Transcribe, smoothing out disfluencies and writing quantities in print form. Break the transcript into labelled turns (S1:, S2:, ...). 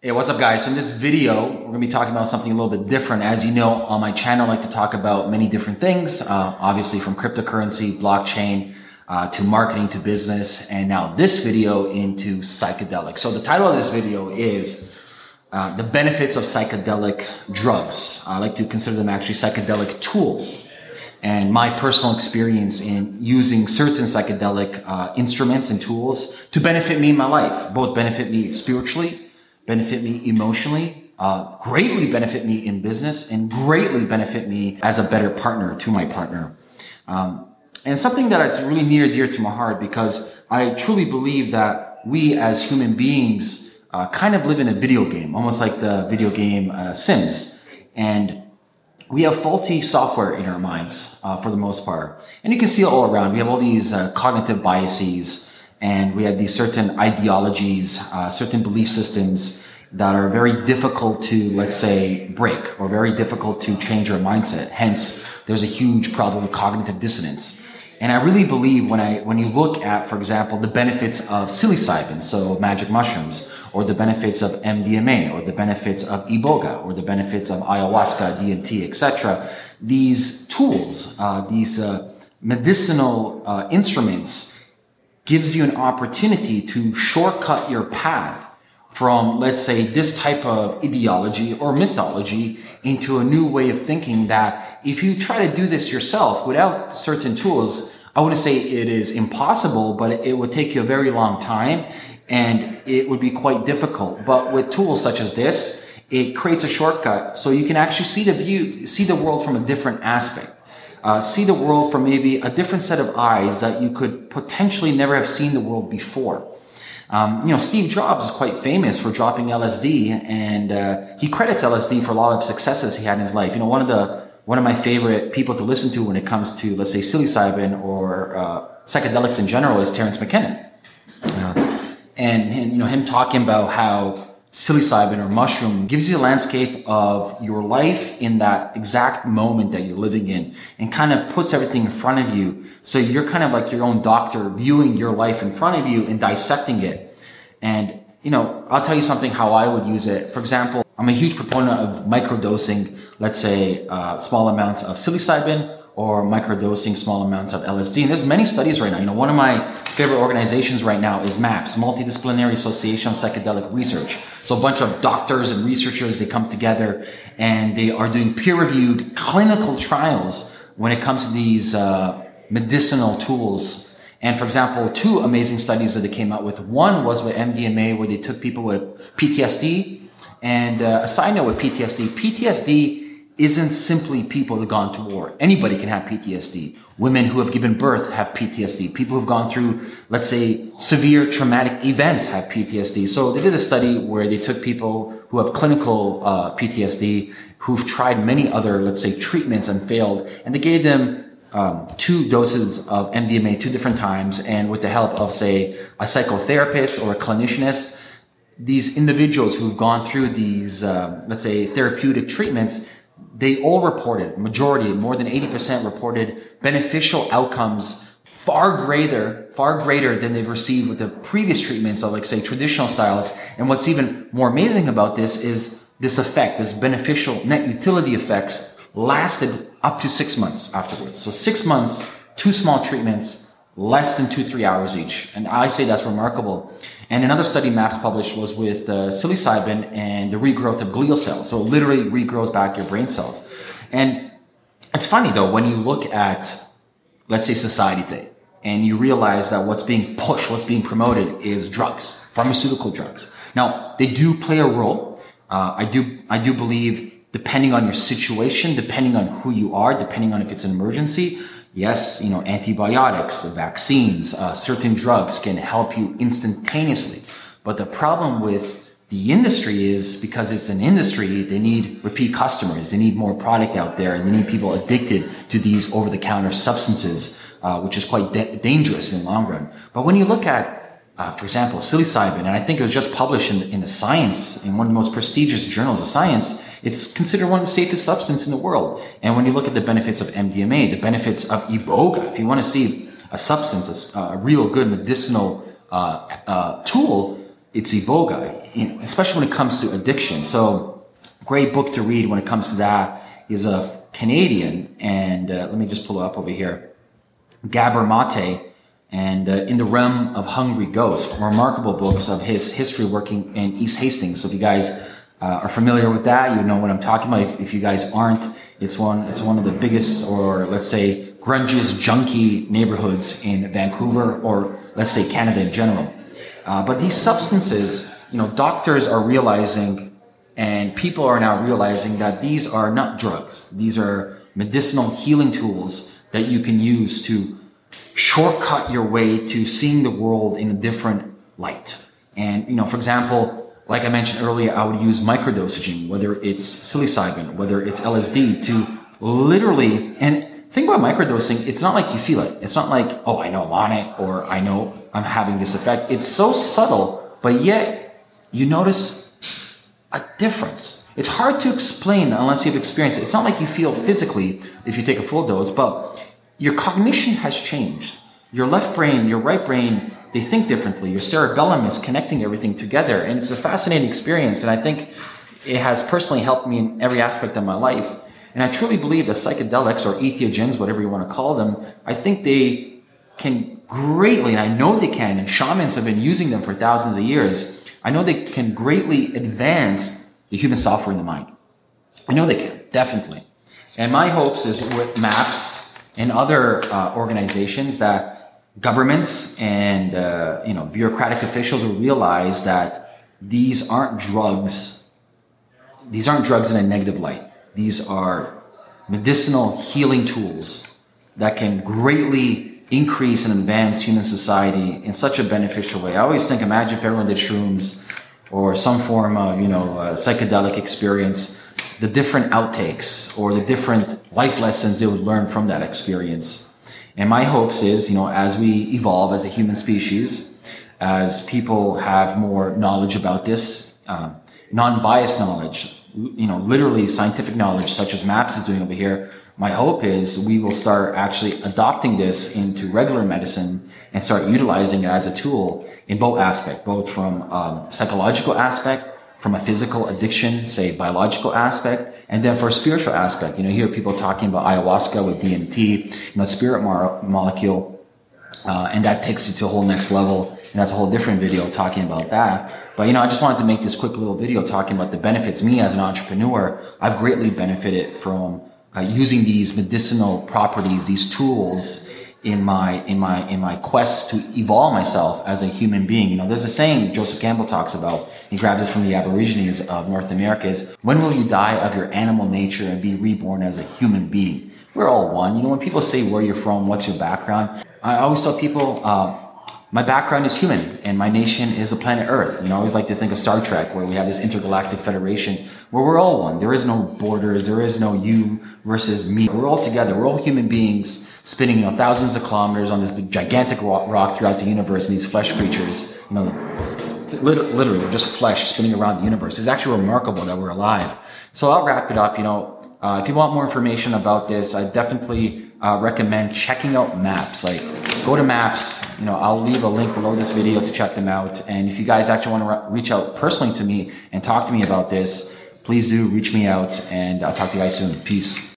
S1: Hey, what's up guys? So in this video, we're going to be talking about something a little bit different. As you know, on my channel, I like to talk about many different things, obviously from cryptocurrency, blockchain, to marketing, to business, and now this video into psychedelics. So the title of this video is the benefits of psychedelic drugs. I like to consider them actually psychedelic tools. And my personal experience in using certain psychedelic instruments and tools to benefit me in my life, both benefit me spiritually, benefit me emotionally, greatly benefit me in business, and greatly benefit me as a better partner to my partner. And something that's really near and dear to my heart, because I truly believe that we as human beings kind of live in a video game, almost like the video game Sims. And we have faulty software in our minds for the most part. And you can see it all around. We have all these cognitive biases, and we have these certain ideologies, certain belief systems that are very difficult to, let's say, break, or very difficult to change our mindset. Hence, there's a huge problem with cognitive dissonance. And I really believe when you look at, for example, the benefits of psilocybin, so magic mushrooms, or the benefits of MDMA, or the benefits of iboga, or the benefits of ayahuasca, DMT, etc., these tools, these medicinal instruments, gives you an opportunity to shortcut your path from, let's say, this type of ideology or mythology into a new way of thinking that if you try to do this yourself without certain tools, I wouldn't say it is impossible, but it would take you a very long time and it would be quite difficult. But with tools such as this, it creates a shortcut so you can actually see the world from a different aspect. See the world from maybe a different set of eyes that you could potentially never have seen the world before. Steve Jobs is quite famous for dropping LSD, and he credits LSD for a lot of successes he had in his life. One of my favorite people to listen to when it comes to, let's say, psilocybin or psychedelics in general is Terence McKinnon. And him talking about how psilocybin or mushroom gives you a landscape of your life in that exact moment that you're living in, and kind of puts everything in front of you. So you're kind of like your own doctor viewing your life in front of you and dissecting it. And, I'll tell you something how I would use it. For example, I'm a huge proponent of microdosing, let's say, small amounts of psilocybin, or microdosing small amounts of LSD. And there's many studies right now. One of my favorite organizations right now is MAPS, Multidisciplinary Association of Psychedelic Research. So a bunch of doctors and researchers, they come together and they are doing peer-reviewed clinical trials when it comes to these medicinal tools. And for example, two amazing studies that they came out with. One was with MDMA, where they took people with PTSD. And a side note with PTSD isn't simply people that have gone to war. Anybody can have PTSD. Women who have given birth have PTSD. People who've gone through, let's say, severe traumatic events have PTSD. So they did a study where they took people who have clinical PTSD, who've tried many other, let's say, treatments and failed, and they gave them 2 doses of MDMA 2 different times, and with the help of, say, a psychotherapist or a clinicianist, these individuals who've gone through these, let's say, therapeutic treatments, they all reported, majority, more than 80% reported beneficial outcomes far greater than they've received with the previous treatments of, like, say, traditional styles. And what's even more amazing about this is this effect, this beneficial net utility effects lasted up to 6 months afterwards. So 6 months, 2 small treatments, less than 2-3 hours each. And I say that's remarkable. And another study MAPS published was with psilocybin and the regrowth of glial cells. So it literally regrows back your brain cells. And it's funny though, when you look at, let's say, society today, and you realize that what's being pushed, what's being promoted is drugs, pharmaceutical drugs. Now, they do play a role. I do believe, depending on your situation, depending on who you are, depending on if it's an emergency, yes, antibiotics, vaccines, certain drugs can help you instantaneously. But the problem with the industry is, because it's an industry, they need repeat customers. They need more product out there, and they need people addicted to these over-the-counter substances, which is quite dangerous in the long run. But when you look at, for example, psilocybin, and I think it was just published in the Science, in one of the most prestigious journals of science, it's considered one of the safest substances in the world. And when you look at the benefits of MDMA, the benefits of iboga, if you want to see a substance, a real good medicinal tool, it's iboga, especially when it comes to addiction. So great book to read when it comes to that is a Canadian, and let me just pull it up over here, Gabor Mate, and In the Realm of Hungry Ghosts, remarkable books of his history working in East Hastings. So if you guys are familiar with that, you know what I'm talking about. If you guys aren't, it's one of the biggest, or let's say grungiest, junky neighborhoods in Vancouver, or let's say Canada in general. But these substances, doctors are realizing, and people are now realizing that these are not drugs. These are medicinal healing tools that you can use to shortcut your way to seeing the world in a different light. And, for example, like I mentioned earlier, I would use microdosaging, whether it's psilocybin, whether it's LSD, to literally, and think about microdosing, it's not like you feel it. It's not like, oh, I know I'm on it, or I know I'm having this effect. It's so subtle, but yet you notice a difference. It's hard to explain unless you've experienced it. It's not like you feel physically if you take a full dose, but your cognition has changed. Your left brain, your right brain, they think differently. Your cerebellum is connecting everything together. And it's a fascinating experience. And I think it has personally helped me in every aspect of my life. And I truly believe that psychedelics, or entheogens, whatever you want to call them, I think they can greatly, and I know they can, and shamans have been using them for thousands of years. I know they can greatly advance the human software in the mind. I know they can, definitely. And my hopes is with MAPS and other organizations that governments and bureaucratic officials will realize that these aren't drugs. These aren't drugs in a negative light. These are medicinal healing tools that can greatly increase and advance human society in such a beneficial way. I always think, imagine if everyone did shrooms or some form of psychedelic experience, the different outtakes or the different life lessons they would learn from that experience. And my hopes is, as we evolve as a human species, as people have more knowledge about this, non-biased knowledge, literally scientific knowledge, such as MAPS is doing over here, my hope is we will start actually adopting this into regular medicine and start utilizing it as a tool in both aspects, both from psychological aspect, from a physical addiction, say biological aspect, and then for a spiritual aspect. You hear people talking about ayahuasca with DMT, spirit molecule, and that takes you to a whole next level. And that's a whole different video talking about that. But, I just wanted to make this quick little video talking about the benefits. Me as an entrepreneur, I've greatly benefited from using these medicinal properties, these tools in my quest to evolve myself as a human being. There's a saying Joseph Campbell talks about, he grabs this from the Aborigines of North America, is, when will you die of your animal nature and be reborn as a human being? We're all one. When people say where you're from, what's your background, I always tell people, my background is human and my nation is the planet Earth. I always like to think of Star Trek, where we have this intergalactic federation where we're all one. There is no borders. There is no you versus me. We're all together. We're all human beings spinning, thousands of kilometers on this big, gigantic rock throughout the universe. And these flesh creatures, literally, we're just flesh spinning around the universe. It's actually remarkable that we're alive. So I'll wrap it up. If you want more information about this, I definitely recommend checking out MAPS. Go to MAPS. I'll leave a link below this video to check them out. And if you guys actually want to reach out personally to me and talk to me about this, please do reach me out, and I'll talk to you guys soon. Peace.